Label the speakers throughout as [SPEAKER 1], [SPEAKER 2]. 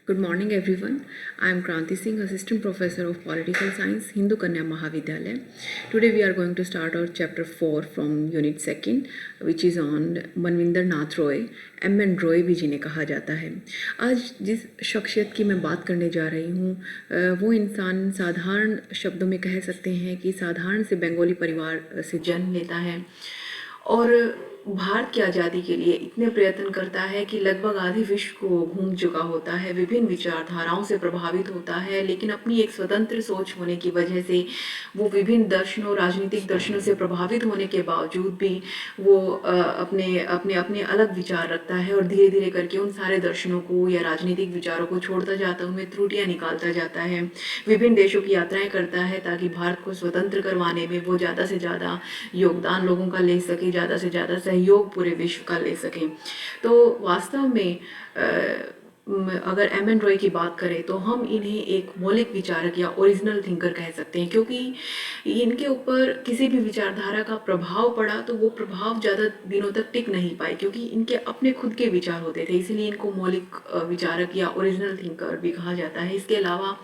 [SPEAKER 1] Good morning everyone. I am Kranti Singh, Assistant Professor of Political Science, Hindu Kanya Mahavidyalaya. Today we are going to start our chapter 4 from unit 2 which is on Manvinder Nath Roy, M.N. Roy भी जिन्हें कहा जाता है। आज जिस शख्सियत की मैं बात करने जा रही हूँ वो इंसान साधारण शब्दों में कह सकते हैं कि साधारण से बंगाली परिवार से जन्म लेता है और भारत की आज़ादी के लिए इतने प्रयत्न करता है कि लगभग आधे विश्व को घूम चुका होता है, विभिन्न विचारधाराओं से प्रभावित होता है, लेकिन अपनी एक स्वतंत्र सोच होने की वजह से वो विभिन्न दर्शनों, राजनीतिक दर्शनों से प्रभावित होने के बावजूद भी वो अपने अपने अपने अलग विचार रखता है और धीरे धीरे करके उन सारे दर्शनों को या राजनीतिक विचारों को छोड़ता जाता है, उनमें त्रुटियाँ निकालता जाता है, विभिन्न देशों की यात्राएं करता है ताकि भारत को स्वतंत्र करवाने में वो ज़्यादा से ज़्यादा योगदान लोगों का ले सके, ज़्यादा से ज़्यादा सहयोग पूरे विश्व का ले सकें। तो वास्तव में अगर M.N. रॉय की बात करें तो हम इन्हें एक मौलिक विचारक या ओरिजिनल थिंकर कह सकते हैं, क्योंकि इनके ऊपर किसी भी विचारधारा का प्रभाव पड़ा तो वो प्रभाव ज़्यादा दिनों तक टिक नहीं पाए, क्योंकि इनके अपने खुद के विचार होते थे, इसीलिए इनको मौलिक विचारक या ओरिजिनल थिंकर भी कहा जाता है। इसके अलावा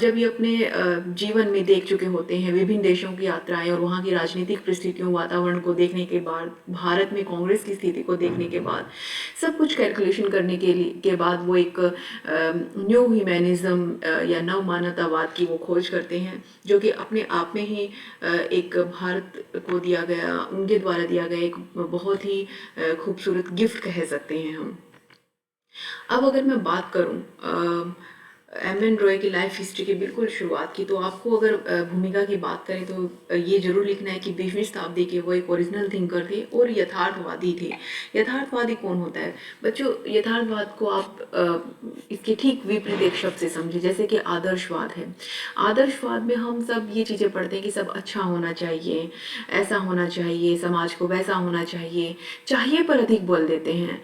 [SPEAKER 1] जब ये अपने जीवन में देख चुके होते हैं विभिन्न देशों की यात्राएं और वहाँ की राजनीतिक परिस्थितियों, वातावरण को देखने के बाद, भारत में कांग्रेस की स्थिति को देखने के बाद, सब कुछ कैलकुलेशन करने के बाद वो एक न्यू ह्यूमैनिज्म या नव मानवतावाद की वो खोज करते हैं, जो कि अपने आप में ही एक भारत को दिया गया, उनके द्वारा दिया गया एक बहुत ही खूबसूरत गिफ्ट कह सकते हैं हम। अब अगर मैं बात करूं M.N. रॉय की लाइफ हिस्ट्री की बिल्कुल शुरुआत की, तो आपको अगर भूमिका की बात करें तो ये जरूर लिखना है कि 20वीं शताब्दी के वो एक ओरिजिनल थिंकर थे और यथार्थवादी थे। यथार्थवादी कौन होता है बच्चों? यथार्थवाद को आप इसके ठीक विपरीत एक शब्द से समझे, जैसे कि आदर्शवाद है। आदर्शवाद में हम सब ये चीज़ें पढ़ते हैं कि सब अच्छा होना चाहिए, ऐसा होना चाहिए, समाज को वैसा होना चाहिए, चाहिए पर अधिक बोल देते हैं।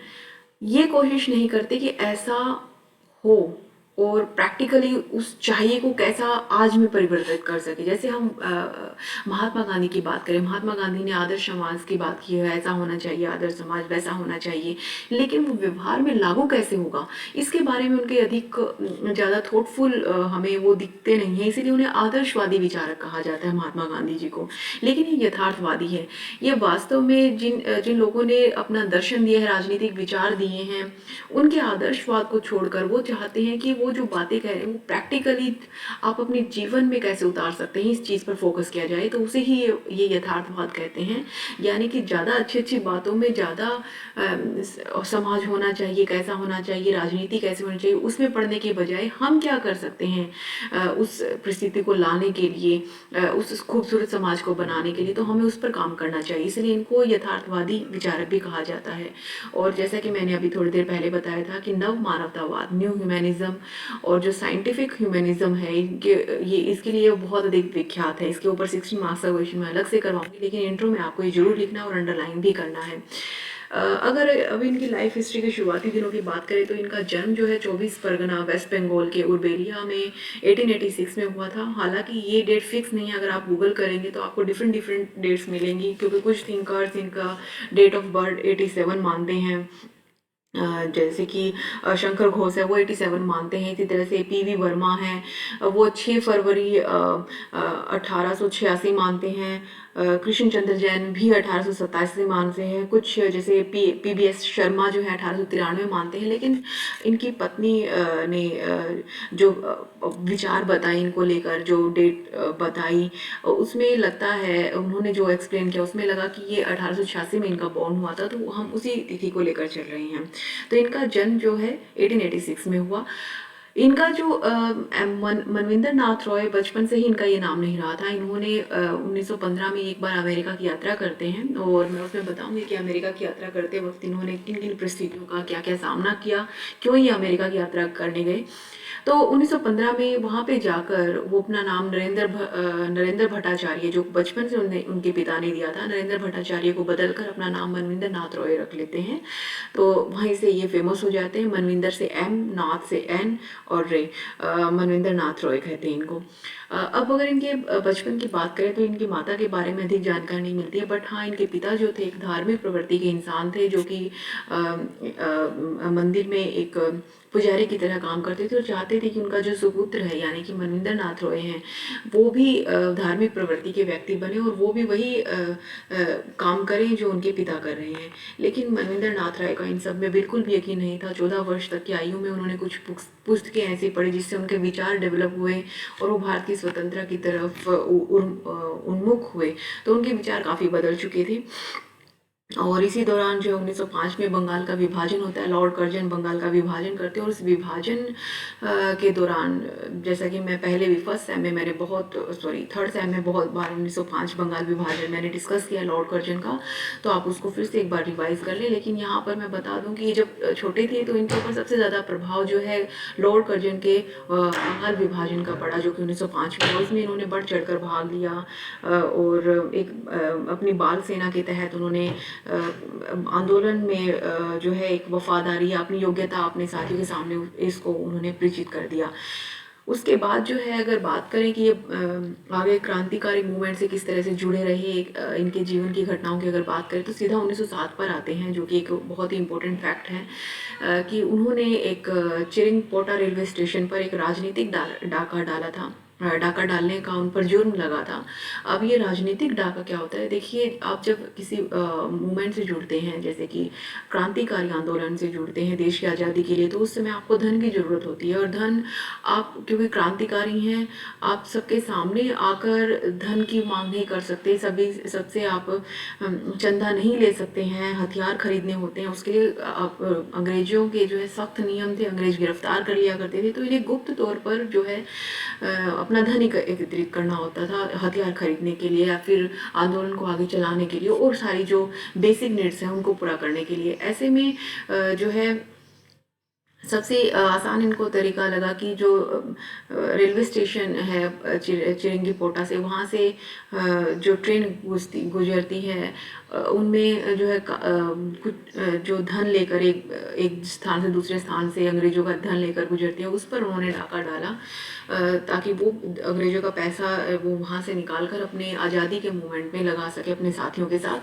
[SPEAKER 1] ये कोशिश नहीं करते कि ऐसा हो और प्रैक्टिकली उस चाहिए को कैसा आज में परिवर्तित कर सके। जैसे हम महात्मा गांधी की बात करें, महात्मा गांधी ने आदर्श समाज की बात की है, ऐसा होना चाहिए आदर्श समाज, वैसा होना चाहिए, लेकिन वो व्यवहार में लागू कैसे होगा इसके बारे में उनके अधिक ज़्यादा थॉटफुल हमें वो दिखते नहीं है, इसीलिए उन्हें आदर्शवादी विचारक कहा जाता है महात्मा गांधी जी को। लेकिन ये यथार्थवादी है, ये वास्तव में जिन जिन लोगों ने अपना दर्शन दिया है, राजनीतिक विचार दिए हैं, उनके आदर्शवाद को छोड़कर वो चाहते हैं कि वो जो बातें कह रहे हैं वो प्रैक्टिकली आप अपने जीवन में कैसे उतार सकते हैं, इस चीज़ पर फोकस किया जाए, तो उसे ही ये यथार्थवाद कहते हैं। यानी कि ज़्यादा अच्छी अच्छी बातों में ज़्यादा समाज होना चाहिए, कैसा होना चाहिए, राजनीति कैसे होनी चाहिए, उसमें पढ़ने के बजाय हम क्या कर सकते हैं उस परिस्थिति को लाने के लिए, उस खूबसूरत समाज को बनाने के लिए, तो हमें उस पर काम करना चाहिए, इसलिए इनको यथार्थवादी विचारक भी कहा जाता है। और जैसा कि मैंने अभी थोड़ी देर पहले बताया था कि नव मानवतावाद, न्यू ह्यूमैनिज्म और जो साइंटिफिक ह्यूमैनिज्म है, इनके ये इसके लिए बहुत अधिक विख्यात है। इसके ऊपर 16 मार्क्स का क्वेश्चन मैं अलग से करवाऊंगी, लेकिन इंट्रो में आपको ये जरूर लिखना और अंडरलाइन भी करना है। अगर अभी इनकी लाइफ हिस्ट्री के शुरुआती दिनों की बात करें तो इनका जन्म जो है 24 परगना वेस्ट बंगाल के उर्बेरिया में 1886 में हुआ था। हालांकि ये डेट फिक्स नहीं है, अगर आप गूगल करेंगे तो आपको डिफरेंट डेट्स मिलेंगी, क्योंकि कुछ थिंकर्स इनका डेट ऑफ बर्थ 87 मानते हैं, जैसे कि शंकर घोष है वो 87 मानते हैं। इसी तरह से पी.वी. वर्मा है वो 6 फरवरी 1886 मानते हैं। कृष्ण चंद्र जैन भी 1887 मानते हैं। कुछ जैसे पी.बी.एस. शर्मा जो है 1893 मानते हैं। लेकिन इनकी पत्नी ने जो विचार बताए इनको लेकर, जो डेट बताई, उसमें लगता है उन्होंने जो एक्सप्लेन किया उसमें लगा कि ये 1886 में इनका बॉर्न हुआ था, तो हम उसी तिथि को लेकर चल रहे हैं। तो इनका जन्म जो है 1886 में हुआ। इनका जो मनविंदर नाथ रॉय, बचपन से ही इनका ये नाम नहीं रहा था। इन्होंने 1915 में एक बार अमेरिका की यात्रा करते हैं और मैं उसमें बताऊंगी कि अमेरिका की यात्रा करते वक्त इन्होंने किन किन परिस्थितियों का क्या क्या सामना किया, क्यों ये अमेरिका की यात्रा करने गए। तो 1915 में वहाँ पे जाकर वो अपना नाम नरेंद्र भट्टाचार्य, जो बचपन से उनके पिता ने दिया था, नरेंद्र भट्टाचार्य को बदलकर अपना नाम मनविंदर नाथ रॉय रख लेते हैं। तो वहीं से ये फेमस हो जाते हैं। मनविंदर से M, नाथ से N और रे, मनविंदर नाथ रॉय कहते हैं इनको। अब अगर इनके बचपन की बात करें तो इनकी माता के बारे में अधिक जानकारी नहीं मिलती है, बट हाँ इनके पिता जो थे एक धार्मिक प्रवृत्ति के इंसान थे, जो कि मंदिर में एक पुजारी की तरह काम करते थे और चाहते थे कि उनका जो सुपुत्र है यानी कि मनविंदर नाथ रॉय हैं वो भी धार्मिक प्रवृत्ति के व्यक्ति बने और वो भी वही काम करें जो उनके पिता कर रहे हैं। लेकिन मनविंदर नाथ राय का इन सब में बिल्कुल भी यकीन नहीं था। 14 वर्ष तक की आयु में उन्होंने कुछ पुस्तकें ऐसी पढ़ी जिससे उनके विचार डेवलप हुए और वो भारत की स्वतंत्रता की तरफ उन्मुख हुए। तो उनके विचार काफ़ी बदल चुके थे। और इसी दौरान जो 1905 में बंगाल का विभाजन होता है, लॉर्ड कर्जन बंगाल का विभाजन करते हैं और उस विभाजन के दौरान जैसा कि मैं पहले भी फर्स्ट सेम में मैंने थर्ड सेम में बहुत बार 1905 बंगाल विभाजन मैंने डिस्कस किया लॉर्ड कर्जन का, तो आप उसको फिर से एक बार रिवाइज कर लें। लेकिन यहाँ पर मैं बता दूँ कि जब छोटे थे तो इनके ऊपर सबसे ज़्यादा प्रभाव जो है लॉर्ड कर्जन के बंगाल विभाजन का पड़ा, जो कि 1905 में, उसमें इन्होंने बढ़ चढ़ कर भाग लिया और एक अपनी बाल सेना के तहत उन्होंने आंदोलन में जो है एक वफादारी, अपनी योग्यता अपने साथियों के सामने इसको उन्होंने परिचित कर दिया। उसके बाद जो है अगर बात करें कि ये आगे क्रांतिकारी मूवमेंट से किस तरह से जुड़े रहे, इनके जीवन की घटनाओं की अगर बात करें तो सीधा 1907 पर आते हैं, जो कि एक बहुत ही इम्पोर्टेंट फैक्ट है कि उन्होंने एक चिरिंगपोटा रेलवे स्टेशन पर एक राजनीतिक डाका डाला था। डाका डालने का उन पर जुर्म लगा था। अब ये राजनीतिक डाका क्या होता है, देखिए आप जब किसी मूवमेंट से जुड़ते हैं, जैसे कि क्रांतिकारी आंदोलन से जुड़ते हैं देश की आज़ादी के लिए, तो उस समय आपको धन की ज़रूरत होती है और धन आप क्योंकि क्रांतिकारी हैं, आप सबके सामने आकर धन की मांग नहीं कर सकते, सबसे आप चंदा नहीं ले सकते हैं, हथियार खरीदने होते हैं, उसके लिए आप अंग्रेजों के जो है सख्त नियम थे, अंग्रेज गिरफ्तार कर लिया करते थे, तो इन्हें गुप्त तौर पर जो है अपना धन एकत्रित करना होता था हथियार खरीदने के लिए या फिर आंदोलन को आगे चलाने के लिए और सारी जो बेसिक नीड्स हैं उनको पूरा करने के लिए। ऐसे में जो है सबसे आसान इनको तरीका लगा कि जो रेलवे स्टेशन है चिरिंगीपोटा से, वहाँ से जो ट्रेन गुजरती है उनमें जो है कुछ जो धन लेकर एक स्थान से दूसरे स्थान से अंग्रेजों का धन लेकर गुजरती है, उस पर उन्होंने डाका डाला ताकि वो अंग्रेजों का पैसा वो वहाँ से निकाल कर अपने आज़ादी के मूवमेंट में लगा सके अपने साथियों के साथ।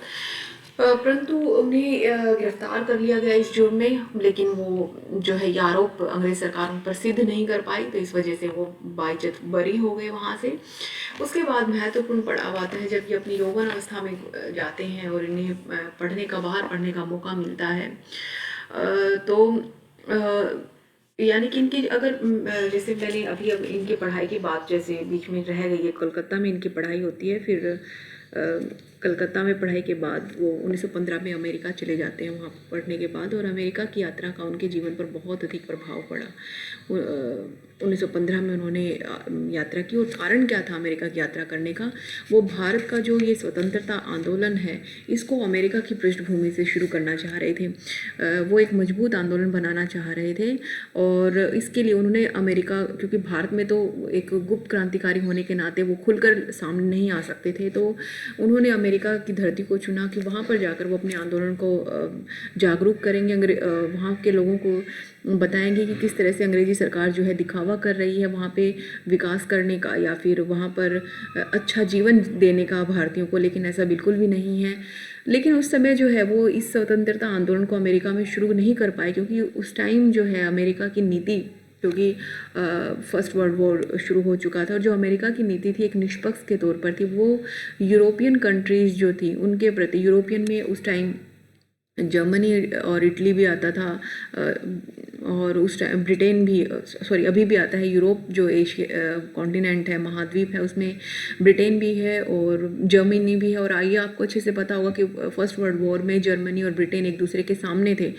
[SPEAKER 1] परंतु उन्हें गिरफ्तार कर लिया गया इस जुर्म में, लेकिन वो जो है ये आरोप अंग्रेज सरकार उन पर सिद्ध नहीं कर पाई, तो इस वजह से वो बाइज्जत बरी हो गए वहाँ से। उसके बाद महत्वपूर्ण पड़ाव आता है जब ये अपनी यौवन अवस्था में जाते हैं और इन्हें बाहर पढ़ने का मौका मिलता है। तो यानी कि इनकी अगर जैसे मैंने अभी अब इनकी पढ़ाई की बात जैसे बीच में रह गई है, कोलकाता में इनकी पढ़ाई होती है, फिर कलकत्ता में पढ़ाई के बाद वो 1915 में अमेरिका चले जाते हैं वहाँ पढ़ने के बाद, और अमेरिका की यात्रा का उनके जीवन पर बहुत अधिक प्रभाव पड़ा। 1915 में उन्होंने यात्रा की और कारण क्या था अमेरिका की यात्रा करने का, वो भारत का जो ये स्वतंत्रता आंदोलन है इसको अमेरिका की पृष्ठभूमि से शुरू करना चाह रहे थे। वो एक मजबूत आंदोलन बनाना चाह रहे थे और इसके लिए उन्होंने अमेरिका, क्योंकि भारत में तो एक गुप्त क्रांतिकारी होने के नाते वो खुलकर सामने नहीं आ सकते थे, तो उन्होंने अमेरिका की धरती को चुना कि वहाँ पर जाकर वो अपने आंदोलन को जागरूक करेंगे, वहाँ के लोगों को बताएंगे कि किस तरह से अंग्रेजी सरकार जो है दिखावा कर रही है वहाँ पे विकास करने का या फिर वहाँ पर अच्छा जीवन देने का भारतीयों को, लेकिन ऐसा बिल्कुल भी नहीं है। लेकिन उस समय जो है वो इस स्वतंत्रता आंदोलन को अमेरिका में शुरू नहीं कर पाए, क्योंकि उस टाइम जो है अमेरिका की नीति, क्योंकि फर्स्ट वर्ल्ड वॉर शुरू हो चुका था और जो अमेरिका की नीति थी एक निष्पक्ष के तौर पर थी, वो यूरोपियन कंट्रीज़ जो थी उनके प्रति, यूरोपियन में उस टाइम जर्मनी और इटली भी आता था और उस टाइम ब्रिटेन भी, अभी भी आता है। यूरोप जो एशिया कॉन्टिनेंट है, महाद्वीप है, उसमें ब्रिटेन भी है और जर्मनी भी है। और आइए आपको अच्छे से पता होगा कि फर्स्ट वर्ल्ड वॉर में जर्मनी और ब्रिटेन एक दूसरे के सामने थे,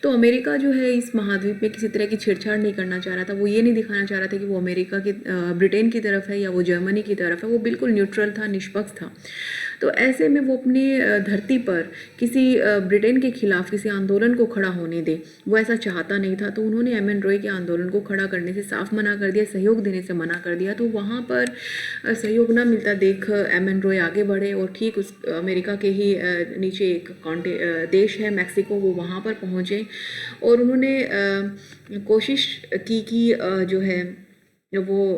[SPEAKER 1] तो अमेरिका जो है इस महाद्वीप में किसी तरह की छेड़छाड़ नहीं करना चाह रहा था। वो ये नहीं दिखाना चाह रहा था कि वो अमेरिका की ब्रिटेन की तरफ है या वो जर्मनी की तरफ है, वो बिल्कुल न्यूट्रल था, निष्पक्ष था। तो ऐसे में वो अपनी धरती पर किसी ब्रिटेन के खिलाफ किसी आंदोलन को खड़ा होने दे, वो ऐसा चाहता नहीं था। तो उन्होंने एम.एन. रॉय के आंदोलन को खड़ा करने से साफ मना कर दिया, सहयोग देने से मना कर दिया। तो वहाँ पर सहयोग ना मिलता देख एम.एन. रॉय आगे बढ़े और ठीक उस अमेरिका के ही नीचे एक देश है मैक्सिको, वो वहाँ पर पहुँचे और उन्होंने कोशिश की कि जो है वो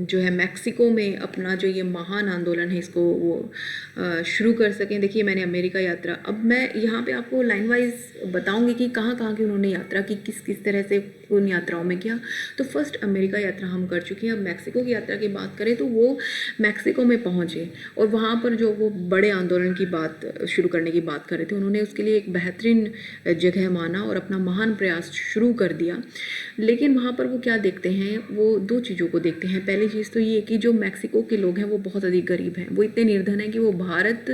[SPEAKER 1] जो है मैक्सिको में अपना जो ये महान आंदोलन है इसको वो शुरू कर सकें। देखिए मैंने अमेरिका यात्रा, अब मैं यहाँ पे आपको लाइन वाइज बताऊंगी कि कहाँ कहाँ की उन्होंने यात्रा की, किस किस तरह से उन यात्राओं में किया। तो फर्स्ट अमेरिका यात्रा हम कर चुके हैं। अब मैक्सिको की यात्रा की बात करें तो वो मैक्सिको में पहुँचे और वहाँ पर जो वो बड़े आंदोलन की बात शुरू करने की बात कर रहे थे, उन्होंने उसके लिए एक बेहतरीन जगह माना और अपना महान प्रयास शुरू कर दिया। लेकिन वहाँ पर वो क्या देखते हैं, वो दो चीज़ों को देखते हैं। पहली चीज़ तो ये कि जो मैक्सिको के लोग हैं वो बहुत अधिक गरीब हैं, वो इतने निर्धन हैं कि वो भारत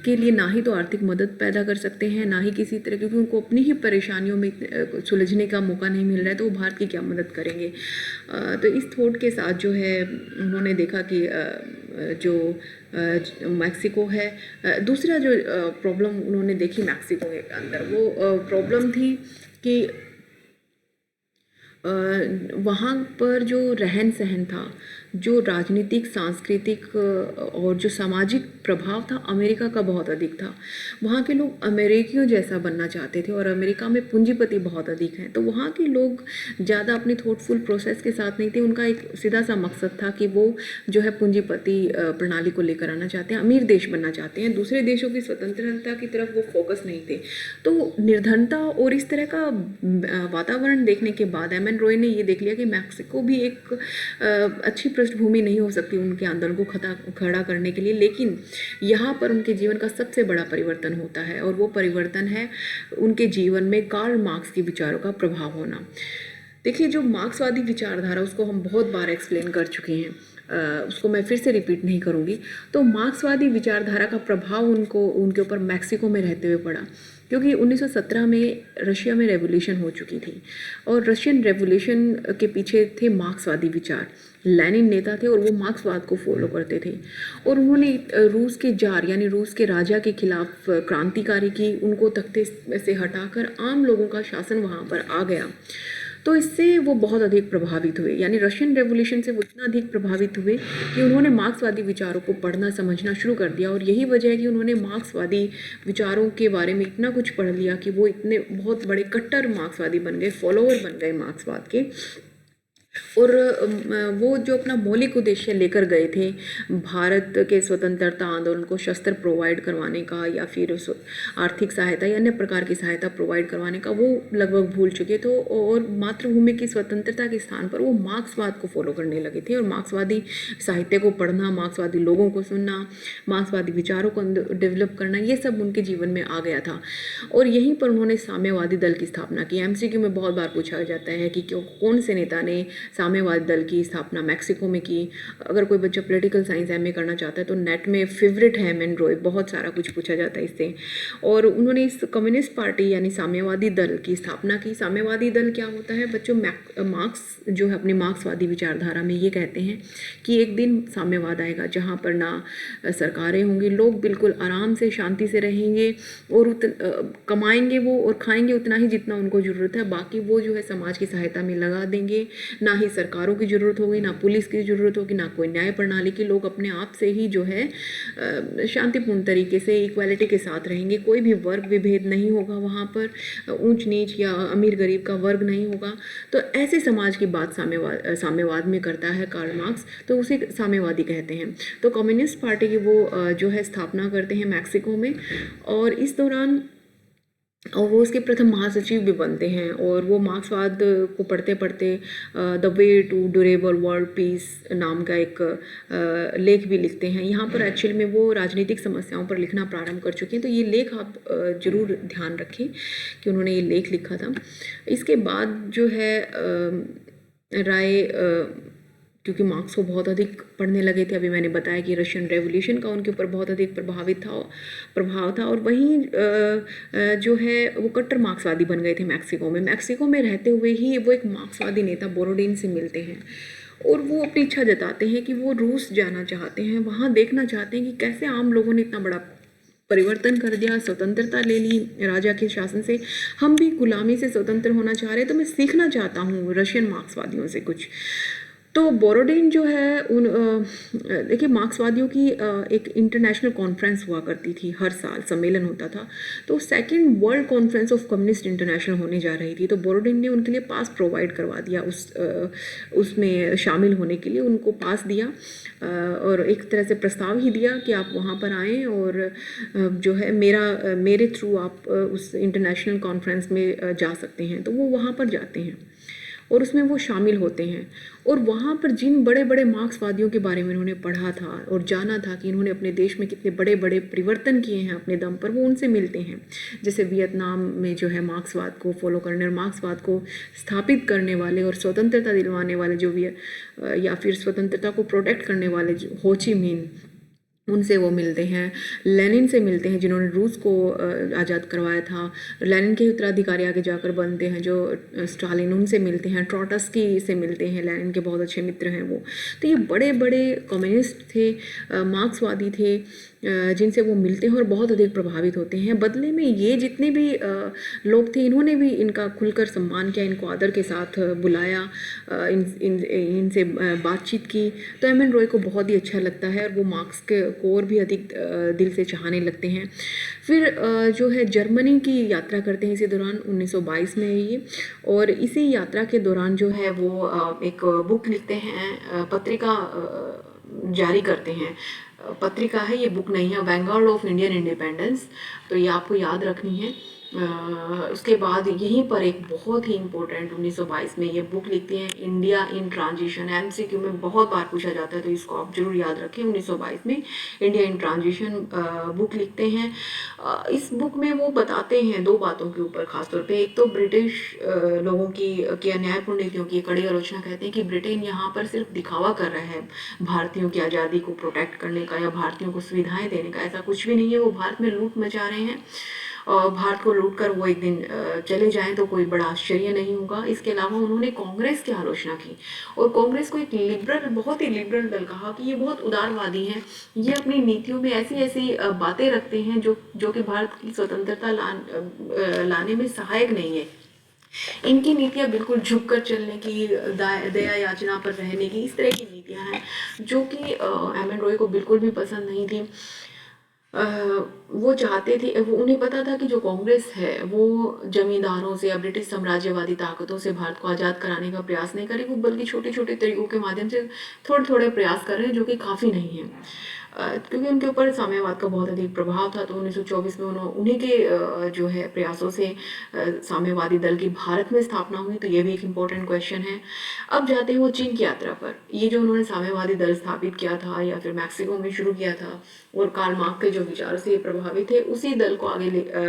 [SPEAKER 1] के लिए ना ही तो आर्थिक मदद पैदा कर सकते हैं, ना ही किसी तरह, क्योंकि उनको अपनी ही परेशानियों में सुलझने का मौका नहीं मिल रहा है, तो वो भारत की क्या मदद करेंगे। तो इस थॉट के साथ जो है उन्होंने देखा कि जो मैक्सिको है, दूसरा जो प्रॉब्लम उन्होंने देखी मैक्सिको के अंदर, वो प्रॉब्लम थी कि वहाँ पर जो रहन सहन था, जो राजनीतिक, सांस्कृतिक और जो सामाजिक प्रभाव था अमेरिका का बहुत अधिक था। वहाँ के लोग अमेरिकियों जैसा बनना चाहते थे और अमेरिका में पूंजीपति बहुत अधिक हैं, तो वहाँ के लोग ज़्यादा अपनी थॉटफुल प्रोसेस के साथ नहीं थे। उनका एक सीधा सा मकसद था कि वो जो है पूंजीपति प्रणाली को लेकर आना चाहते हैं, अमीर देश बनना चाहते हैं, दूसरे देशों की स्वतंत्रता की तरफ वो फोकस नहीं थे। तो निर्धनता और इस तरह का वातावरण देखने के बाद एम एन रॉय ने ये देख लिया कि मैक्सिको भी एक अच्छी पृष्ठभूमि नहीं हो सकती उनके आंदोलन को खड़ा करने के लिए। लेकिन यहाँ पर उनके जीवन का सबसे बड़ा परिवर्तन होता है और वो परिवर्तन है उनके जीवन में कार्ल मार्क्स के विचारों का प्रभाव होना। देखिए जो मार्क्सवादी विचारधारा, उसको हम बहुत बार एक्सप्लेन कर चुके हैं, उसको मैं फिर से रिपीट नहीं करूँगी। तो मार्क्सवादी विचारधारा का प्रभाव उनके ऊपर मैक्सिको में रहते हुए पड़ा, क्योंकि 1917 में रशिया में रेवोल्यूशन हो चुकी थी और रशियन रेवोल्यूशन के पीछे थे मार्क्सवादी विचार। लेनिन नेता थे और वो मार्क्सवाद को फॉलो करते थे और उन्होंने रूस के जार यानी रूस के राजा के खिलाफ क्रांतिकारी की, उनको तख्ते से हटाकर आम लोगों का शासन वहाँ पर आ गया। तो इससे वो बहुत अधिक प्रभावित हुए, यानी रशियन रेवोल्यूशन से वो इतना अधिक प्रभावित हुए कि उन्होंने मार्क्सवादी विचारों को पढ़ना समझना शुरू कर दिया। और यही वजह है कि उन्होंने मार्क्सवादी विचारों के बारे में इतना कुछ पढ़ लिया कि वो इतने बहुत बड़े कट्टर मार्क्सवादी बन गए, फॉलोअर बन गए मार्क्सवाद के। और वो जो अपना मौलिक उद्देश्य लेकर गए थे, भारत के स्वतंत्रता आंदोलन को शस्त्र प्रोवाइड करवाने का या फिर आर्थिक सहायता या अन्य प्रकार की सहायता प्रोवाइड करवाने का, वो लगभग भूल चुके थे और मातृभूमि की स्वतंत्रता के स्थान पर वो मार्क्सवाद को फॉलो करने लगे थे। और मार्क्सवादी साहित्य को पढ़ना, मार्क्सवादी लोगों को सुनना, मार्क्सवादी विचारों को डेवलप करना, ये सब उनके जीवन में आ गया था। और यहीं पर उन्होंने साम्यवादी दल की स्थापना की। एमसीक्यू में बहुत बार पूछा जाता है कि कौन से नेता ने साम्यवादी दल की स्थापना मैक्सिको में की। अगर कोई बच्चा पॉलिटिकल साइंस एमए करना चाहता है तो नेट में फेवरेट है एम एन रॉय, बहुत सारा कुछ पूछा जाता है इससे। और उन्होंने इस कम्युनिस्ट पार्टी यानी साम्यवादी दल की स्थापना की। साम्यवादी दल क्या होता है बच्चों, मार्क्स जो है अपनी मार्क्सवादी विचारधारा में ये कहते हैं कि एक दिन साम्यवाद आएगा जहाँ पर ना सरकारें होंगी, लोग बिल्कुल आराम से शांति से रहेंगे और कमाएंगे वो और खाएंगे उतना ही जितना उनको ज़रूरत है, बाकी वो जो है समाज की सहायता में लगा देंगे। ना ही सरकारों की ज़रूरत होगी, ना पुलिस की ज़रूरत होगी, ना कोई न्याय प्रणाली की। लोग अपने आप से ही जो है शांतिपूर्ण तरीके से इक्वालिटी के साथ रहेंगे। कोई भी वर्ग विभेद नहीं होगा वहाँ पर, ऊंच नीच या अमीर गरीब का वर्ग नहीं होगा। तो ऐसे समाज की बात साम्यवाद में करता है कार्ल मार्क्स, तो उसे साम्यवादी कहते हैं। तो कम्युनिस्ट पार्टी की वो जो है स्थापना करते हैं मैक्सिको में और इस दौरान और वो उसके प्रथम महासचिव भी बनते हैं। और वो मार्क्सवाद को पढ़ते पढ़ते the way to durable world peace नाम का एक लेख भी लिखते हैं। यहाँ पर एक्चुअल में वो राजनीतिक समस्याओं पर लिखना प्रारंभ कर चुके हैं, तो ये लेख आप ज़रूर ध्यान रखें कि उन्होंने ये लेख लिखा था। इसके बाद जो है राय, क्योंकि मार्क्स को बहुत अधिक पढ़ने लगे थे, अभी मैंने बताया कि रशियन रेवोल्यूशन का उनके ऊपर बहुत अधिक प्रभाव था और वहीं जो है वो कट्टर मार्क्सवादी बन गए थे मैक्सिको में। मैक्सिको में रहते हुए ही वो एक मार्क्सवादी नेता बोरोडिन से मिलते हैं और वो अपनी इच्छा जताते हैं कि वो रूस जाना चाहते हैं, वहाँ देखना चाहते हैं कि कैसे आम लोगों ने इतना बड़ा परिवर्तन कर दिया, स्वतंत्रता ले ली राजा के शासन से, हम भी गुलामी से स्वतंत्र होना चाह रहे हैं। तो मैं सीखना चाहता हूँ रशियन मार्क्सवादियों से कुछ। तो बोरोडिन जो है देखिए मार्क्सवादियों की एक इंटरनेशनल कॉन्फ्रेंस हुआ करती थी, हर साल सम्मेलन होता था। तो second world conference of communist international होने जा रही थी, तो बोरोडिन ने उनके लिए पास प्रोवाइड करवा दिया, उसमें शामिल होने के लिए उनको पास दिया, और एक तरह से प्रस्ताव ही दिया कि आप वहाँ पर आएँ और जो है मेरे थ्रू आप उस इंटरनेशनल कॉन्फ्रेंस में जा सकते हैं। तो वो वहाँ पर जाते हैं और उसमें वो शामिल होते हैं, और वहाँ पर जिन बड़े बड़े मार्क्सवादियों के बारे में उन्होंने पढ़ा था और जाना था कि इन्होंने अपने देश में कितने बड़े बड़े परिवर्तन किए हैं अपने दम पर, वो उनसे मिलते हैं। जैसे वियतनाम में जो है मार्क्सवाद को फॉलो करने और मार्क्सवाद को स्थापित करने वाले और स्वतंत्रता दिलवाने वाले जो भी या फिर स्वतंत्रता को प्रोटेक्ट करने वाले जो हो ची मिन, उनसे वो मिलते हैं। लेनिन से मिलते हैं जिन्होंने रूस को आज़ाद करवाया था। लेनिन के उत्तराधिकारी आगे जाकर बनते हैं जो स्टालिन, उनसे मिलते हैं। ट्रॉटस्की से मिलते हैं, लेनिन के बहुत अच्छे मित्र हैं वो। तो ये बड़े बड़े कम्युनिस्ट थे, मार्क्सवादी थे, जिनसे वो मिलते हैं और बहुत अधिक प्रभावित होते हैं। बदले में ये जितने भी लोग थे, इन्होंने भी इनका खुलकर सम्मान किया, इनको आदर के साथ बुलाया, इनसे बातचीत की। तो एम एन रॉय को बहुत ही अच्छा लगता है और वो मार्क्स को और भी अधिक दिल से चाहने लगते हैं। फिर जो है जर्मनी की यात्रा करते हैं इसी दौरान, 1922 में है ये। और इसी यात्रा के दौरान जो है वो एक बुक लिखते हैं, पत्रिका जारी करते हैं। पत्रिका है ये, बुक नहीं है, वैंगार्ड ऑफ इंडियन इंडिपेंडेंस, तो ये आपको याद रखनी है। उसके बाद यहीं पर एक बहुत ही इम्पोर्टेंट 1922 में ये बुक लिखती हैं, इंडिया इन ट्रांजिशन। एमसीक्यू में बहुत बार पूछा जाता है, तो इसको आप जरूर याद रखें। 1922 में इंडिया इन ट्रांजिशन बुक लिखते हैं। इस बुक में वो बताते हैं दो बातों के ऊपर खासतौर पे। एक तो ब्रिटिश लोगों की अन्यायपूर्ण नीतियों की कड़ी आलोचना, कहते हैं कि ब्रिटेन यहाँ पर सिर्फ दिखावा कर रहा है भारतीयों की आज़ादी को प्रोटेक्ट करने का या भारतीयों को सुविधाएं देने का, ऐसा कुछ भी नहीं है। वो भारत में लूट मचा रहे हैं और भारत को लूट कर वो एक दिन चले जाएं तो कोई बड़ा आश्चर्य नहीं होगा। इसके अलावा उन्होंने कांग्रेस की आलोचना की और कांग्रेस को एक लिबरल, बहुत ही लिबरल दल कहा कि ये बहुत उदारवादी हैं, ये अपनी नीतियों में ऐसी ऐसी बातें रखते हैं जो कि भारत की स्वतंत्रता लाने में सहायक नहीं है। इनकी नीतियाँ बिल्कुल झुक कर चलने की, दया याचना पर रहने की, इस तरह की नीतियाँ हैं जो कि एम एन रॉय को बिल्कुल भी पसंद नहीं थी। वो चाहते थे, वो उन्हें पता था कि जो कांग्रेस है वो जमींदारों से या ब्रिटिश साम्राज्यवादी ताकतों से भारत को आज़ाद कराने का प्रयास नहीं करेगी, बल्कि छोटे छोटे तरीकों के माध्यम से थोड़े थोड़े प्रयास कर रहे हैं, जो कि काफ़ी नहीं है। क्योंकि उनके ऊपर साम्यवाद का बहुत अधिक प्रभाव था, तो 1924 में उन्हीं के जो है प्रयासों से साम्यवादी दल की भारत में स्थापना हुई। तो ये भी एक इम्पोर्टेंट क्वेश्चन है। अब जाते हैं वो चीन की यात्रा पर। ये जो उन्होंने साम्यवादी दल स्थापित किया था या फिर मैक्सिको में शुरू किया था, और कार्ल मार्क्स के जो विचारों से प्रभावित थे, उसी दल को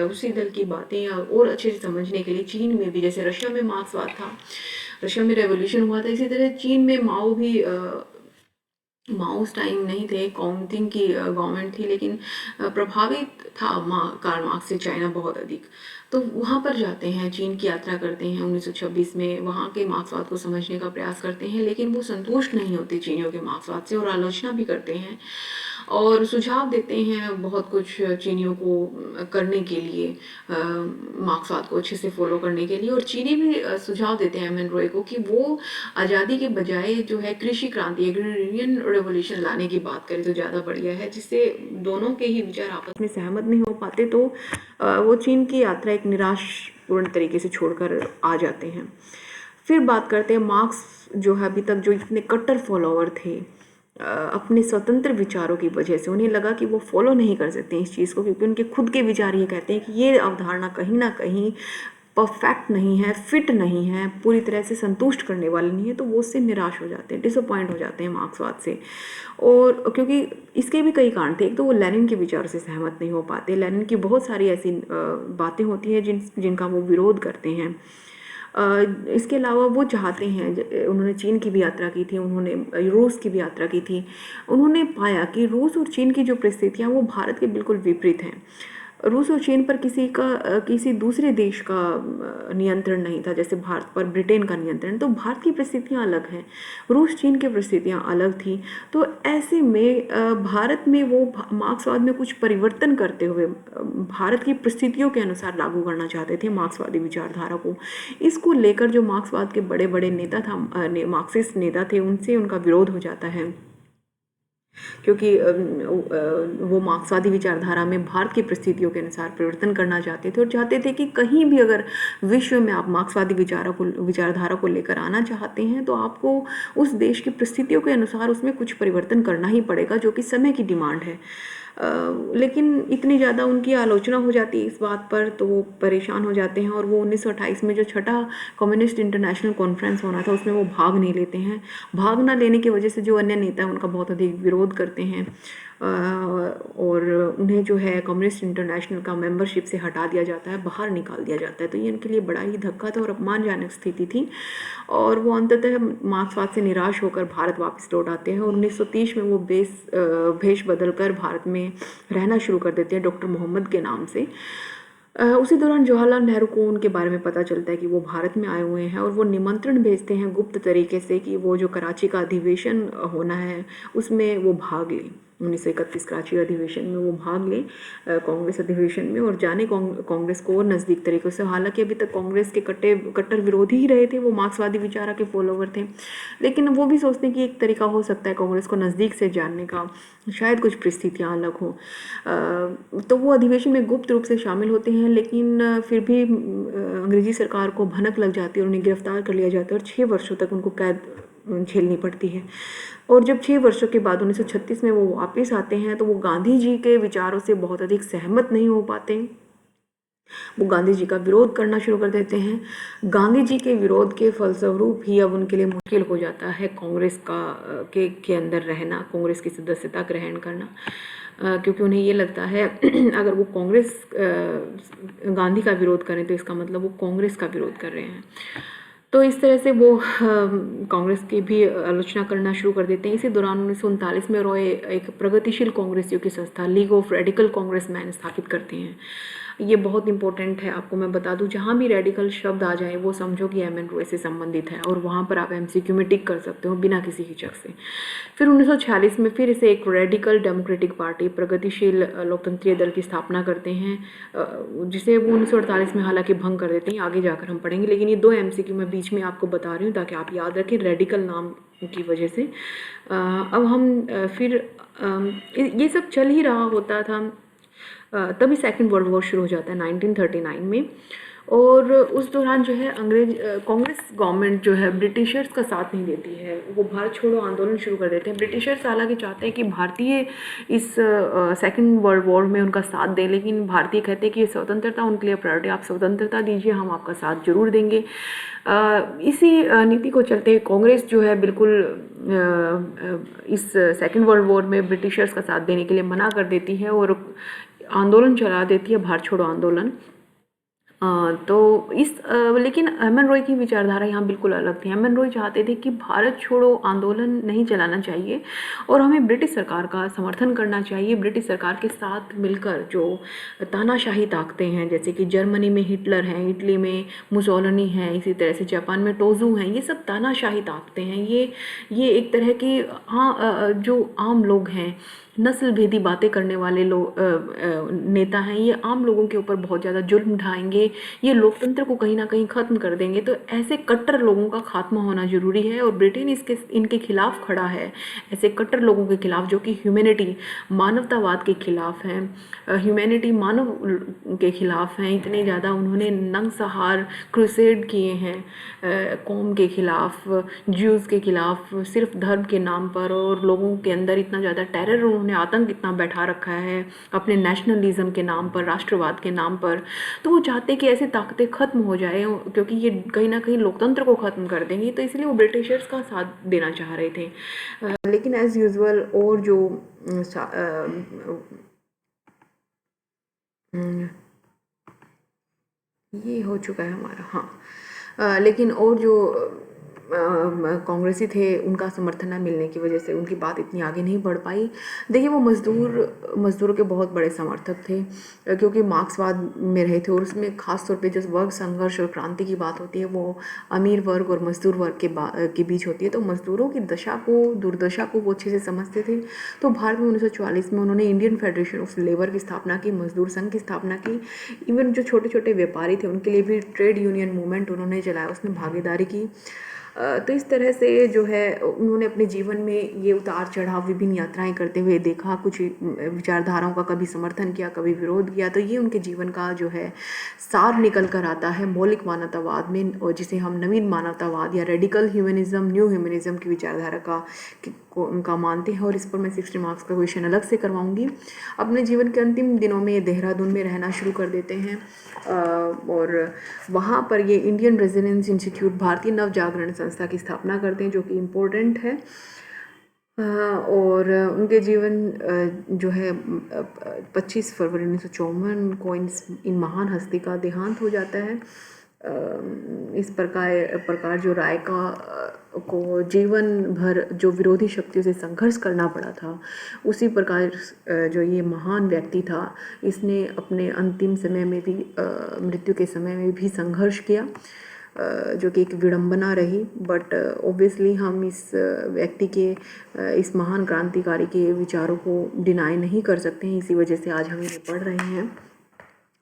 [SPEAKER 1] उसी दल की बातें और अच्छे से समझने के लिए चीन में भी, जैसे रशिया में मार्क्सवाद था, रशिया में रेवोल्यूशन हुआ था, इसी तरह चीन में माओ उस टाइम नहीं थे, काउंटिंग की गवर्नमेंट थी, लेकिन प्रभावित था कार्ल मार्क्स से चाइना बहुत अधिक। तो वहाँ पर जाते हैं, चीन की यात्रा करते हैं 1926 में, वहाँ के मार्क्सवाद को समझने का प्रयास करते हैं, लेकिन वो संतुष्ट नहीं होते चीनियों के मार्क्सवाद से और आलोचना भी करते हैं और सुझाव देते हैं बहुत कुछ चीनियों को करने के लिए, मार्क्सवाद को अच्छे से फॉलो करने के लिए। और चीनी भी सुझाव देते हैं एम एन रॉय को कि वो आज़ादी के बजाय जो है कृषि क्रांति, एग्रीरियन रेवोल्यूशन लाने की बात करें तो ज़्यादा बढ़िया है, जिससे दोनों के ही विचार आपस में सहमत नहीं हो पाते। तो वो चीन की यात्रा एक निराशपूर्ण तरीके से छोड़कर आ जाते हैं। फिर बात करते हैं मार्क्स, जो है अभी तक जो इतने कट्टर फॉलोअर थे अपने स्वतंत्र विचारों की वजह से, उन्हें लगा कि वो फॉलो नहीं कर सकते इस चीज़ को, क्योंकि उनके खुद के विचार ये कहते हैं कि ये अवधारणा कहीं ना कहीं परफेक्ट नहीं है, फिट नहीं है, पूरी तरह से संतुष्ट करने वाली नहीं है। तो वो उससे निराश हो जाते हैं, डिसअपॉइंट हो जाते हैं मार्क्सवाद से। और क्योंकि इसके भी कई कारण थे। एक तो वो लेनिन के विचारों से सहमत नहीं हो पाते, लेनिन की बहुत सारी ऐसी बातें होती हैं जिनका वो विरोध करते हैं। इसके अलावा वो चाहते हैं, उन्होंने चीन की भी यात्रा की थी, उन्होंने रूस की भी यात्रा की थी, उन्होंने पाया कि रूस और चीन की जो परिस्थितियाँ वो भारत के बिल्कुल विपरीत हैं। रूस और चीन पर किसी दूसरे देश का नियंत्रण नहीं था, जैसे भारत पर ब्रिटेन का नियंत्रण। तो भारत की परिस्थितियाँ अलग हैं, रूस चीन की परिस्थितियाँ अलग थी। तो ऐसे में भारत में वो मार्क्सवाद में कुछ परिवर्तन करते हुए भारत की परिस्थितियों के अनुसार लागू करना चाहते थे मार्क्सवादी विचारधारा को। इसको लेकर जो मार्क्सवाद के बड़े बड़े नेता था मार्क्सिस्ट नेता थे, उनसे उनका विरोध हो जाता है, क्योंकि वो मार्क्सवादी विचारधारा में भारत की परिस्थितियों के अनुसार परिवर्तन करना चाहते थे और चाहते थे कि कहीं भी अगर विश्व में आप मार्क्सवादी विचारधारा को लेकर आना चाहते हैं तो आपको उस देश की परिस्थितियों के अनुसार उसमें कुछ परिवर्तन करना ही पड़ेगा, जो कि समय की डिमांड है। लेकिन इतनी ज़्यादा उनकी आलोचना हो जाती है इस बात पर, तो वो परेशान हो जाते हैं और वो 1928 में जो छठा कम्युनिस्ट इंटरनेशनल कॉन्फ्रेंस होना था उसमें वो भाग नहीं लेते हैं। भाग ना लेने की वजह से जो अन्य नेता हैं उनका बहुत अधिक विरोध करते हैं और उन्हें जो है कम्युनिस्ट इंटरनेशनल का मेंबरशिप से हटा दिया जाता है, बाहर निकाल दिया जाता है। तो ये उनके लिए बड़ा ही धक्का था और अपमानजनक स्थिति थी और वो अंततः मार्क्सवाद से निराश होकर भारत वापस लौट आते हैं और 1930 में वो भेष बदलकर भारत में रहना शुरू कर देते हैं डॉक्टर मोहम्मद के नाम से। उसी दौरान जवाहरलाल नेहरू को उनके बारे में पता चलता है कि वो भारत में आए हुए हैं और वो निमंत्रण भेजते हैं गुप्त तरीके से कि वो जो कराची का अधिवेशन होना है उसमें वो भाग लें। 1931 कराची अधिवेशन में वो भाग लें, कांग्रेस अधिवेशन में, और जाने कांग्रेस को और नज़दीक तरीक़ों से। हालांकि अभी तक कांग्रेस के कट्टर विरोधी ही रहे थे, वो मार्क्सवादी विचारा के फॉलोवर थे, लेकिन वो भी सोचते हैं कि एक तरीका हो सकता है कांग्रेस को नज़दीक से जानने का, शायद कुछ परिस्थितियाँ अलग हों। तो वो अधिवेशन में गुप्त रूप से शामिल होते हैं, लेकिन फिर भी अंग्रेजी सरकार को भनक लग जाती है और उन्हें गिरफ्तार कर लिया जाता है और 6 वर्षों तक उनको कैद झेलनी पड़ती है। और जब 6 वर्षों के बाद 1936 में वो वापस आते हैं तो वो गांधी जी के विचारों से बहुत अधिक सहमत नहीं हो पाते। वो गांधी जी का विरोध करना शुरू कर देते हैं। गांधी जी के विरोध के फलस्वरूप ही अब उनके लिए मुश्किल हो जाता है कांग्रेस के अंदर रहना, कांग्रेस की सदस्यता ग्रहण करना, क्योंकि उन्हें ये लगता है अगर वो गांधी का विरोध करें तो इसका मतलब वो कांग्रेस का विरोध कर रहे हैं। तो इस तरह से वो कांग्रेस की भी आलोचना करना शुरू कर देते हैं। इसी दौरान 1939 में रॉय एक प्रगतिशील कांग्रेसियों की संस्था लीग ऑफ रेडिकल कांग्रेसमैन स्थापित करते हैं। ये बहुत इंपॉर्टेंट है, आपको मैं बता दूं, जहाँ भी रेडिकल शब्द आ जाए वो समझो कि एम एन रॉय से संबंधित है और वहाँ पर आप MCQ में टिक कर सकते हो बिना किसी हिचक से। फिर 1946 में फिर इसे एक रेडिकल डेमोक्रेटिक पार्टी, प्रगतिशील लोकतंत्रीय दल की स्थापना करते हैं, जिसे वो 1948 में हालांकि भंग कर देते हैं, आगे जाकर हम पढ़ेंगे, लेकिन ये 2 MCQ मैं बीच में आपको बता रही हूँ ताकि आप याद रखें रेडिकल नाम की वजह से। अब हम फिर ये सब चल ही रहा होता था, तभी सेकेंड वर्ल्ड वॉर शुरू हो जाता है 1939 में। और उस दौरान जो है कांग्रेस गवर्नमेंट जो है ब्रिटिशर्स का साथ नहीं देती है, वो भारत छोड़ो आंदोलन शुरू कर देते हैं। ब्रिटिशर्स हालांकि चाहते हैं कि भारतीय इस सेकेंड वर्ल्ड वॉर में उनका साथ दें, लेकिन भारतीय कहते हैं कि ये स्वतंत्रता उनके लिए प्रायोरिटी, आप स्वतंत्रता दीजिए, हम आपका साथ जरूर देंगे। इसी नीति को चलते कांग्रेस जो है बिल्कुल इस सेकेंड वर्ल्ड वॉर में ब्रिटिशर्स का साथ देने के लिए मना कर देती है और आंदोलन चला देती है, भारत छोड़ो आंदोलन। लेकिन एम एन रॉय की विचारधारा यहाँ बिल्कुल अलग थी। एम एन रॉय चाहते थे कि भारत छोड़ो आंदोलन नहीं चलाना चाहिए और हमें ब्रिटिश सरकार का समर्थन करना चाहिए। ब्रिटिश सरकार के साथ मिलकर जो तानाशाही ताकतें हैं, जैसे कि जर्मनी में हिटलर हैं, इटली में मुसोलिनी हैं, इसी तरह से जापान में टोजू हैं, ये सब तानाशाही ताकतें हैं। ये एक तरह की जो आम लोग हैं, नस्ल भेदी बातें करने वाले लोग नेता हैं, ये आम लोगों के ऊपर बहुत ज़्यादा जुल्म ढाएंगे, ये लोकतंत्र को कहीं ना कहीं ख़त्म कर देंगे। तो ऐसे कट्टर लोगों का खात्मा होना ज़रूरी है और ब्रिटेन इनके खिलाफ खड़ा है, ऐसे कट्टर लोगों के खिलाफ जो कि ह्यूमैनिटी, मानवतावाद के खिलाफ हैं, ह्यूमैनिटी मानव के खिलाफ हैं। इतने ज़्यादा उन्होंने नंगसहार क्रूसेड किए हैं कौम के खिलाफ, ज्यूज़ के खिलाफ, सिर्फ धर्म के नाम पर, और लोगों के अंदर इतना ज़्यादा टेरर, उन्होंने आतंक इतना बैठा रखा है अपने नेशनलिज्म के नाम पर, राष्ट्रवाद के नाम पर। तो वो चाहते कि ऐसी ताकतें ख़त्म हो जाए, क्योंकि ये कहीं ना कहीं लोकतंत्र को ख़त्म कर देंगी, तो इसलिए वो ब्रिटिशर्स का साथ देना चाह रहे थे। लेकिन एज़ यूजुअल और जो ये हो चुका है हमारा, हाँ, लेकिन और जो कांग्रेसी थे, उनका समर्थन न मिलने की वजह से उनकी बात इतनी आगे नहीं बढ़ पाई। देखिए वो मज़दूरों के बहुत बड़े समर्थक थे, क्योंकि मार्क्सवाद में रहे थे, और उसमें ख़ास तौर पे जो वर्ग संघर्ष और क्रांति की बात होती है वो अमीर वर्ग और मज़दूर वर्ग के बीच होती है। तो मज़दूरों की दुर्दशा को वो अच्छे से समझते थे। तो भारत में 1944 में उन्होंने इंडियन फेडरेशन ऑफ लेबर की स्थापना की, मजदूर संघ की स्थापना की। इवन जो छोटे छोटे व्यापारी थे उनके लिए भी ट्रेड यूनियन मूवमेंट उन्होंने चलाया, उसमें भागीदारी की। तो इस तरह से जो है उन्होंने अपने जीवन में ये उतार चढ़ाव विभिन्न यात्राएं करते हुए देखा, कुछ विचारधाराओं का कभी समर्थन किया, कभी विरोध किया। तो ये उनके जीवन का जो है सार निकल कर आता है मौलिक मानवतावाद में, और जिसे हम नवीन मानवतावाद या रेडिकल ह्यूमनिज्म, न्यू ह्यूमनिज्म की विचारधारा को उनका मानते हैं। और इस पर मैं 60 मार्क्स का क्वेश्चन अलग से करवाऊंगी। अपने जीवन के अंतिम दिनों में ये देहरादून में रहना शुरू कर देते हैं, और वहाँ पर ये इंडियन रेजिडेंस इंस्टीट्यूट, भारतीय नव जागरण संस्था की स्थापना करते हैं, जो कि इम्पोर्टेंट है। और उनके जीवन जो है 25 फरवरी 1954 को इन महान हस्ती का देहांत हो जाता है। इस प्रकार जो राय को जीवन भर जो विरोधी शक्तियों से संघर्ष करना पड़ा था, उसी प्रकार जो ये महान व्यक्ति था, इसने अपने अंतिम समय में भी, मृत्यु के समय में भी संघर्ष किया, जो कि एक विडंबना रही। बट ऑब्वियसली हम इस व्यक्ति के, इस महान क्रांतिकारी के विचारों को डिनाई नहीं कर सकते हैं, इसी वजह से आज हम इन्हें पढ़ रहे हैं।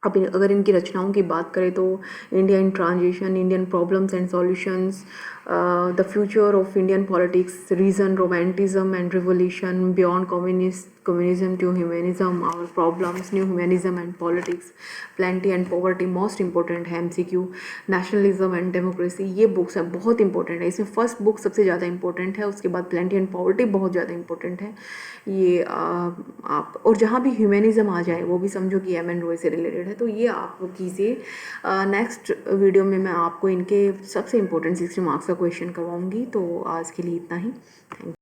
[SPEAKER 1] अब अगर इनकी रचनाओं की बात करें तो India in transition, Indian problems and solutions, the future of Indian politics, reason, romanticism and revolution, beyond communism to humanism, our problems, new humanism and politics, plenty and poverty, most important है MCQ, nationalism and democracy. ये books है, बहुत important है। इसमें first book सबसे ज़्यादा important है, उसके बाद प्लेंटी एंड पॉवर्टी बहुत ज़्यादा इंपॉर्टेंट है। ये आप, और जहाँ भी ह्यूमनिज्म आ जाए वो भी समझो कि M.N. रॉय से रिलेटेड है, तो ये आप कीजिए। नेक्स्ट वीडियो में मैं आपको इनके सबसे इंपॉर्टेंट 60 मार्क्स का क्वेश्चन करवाऊंगी। तो आज के लिए इतना ही। Thank you.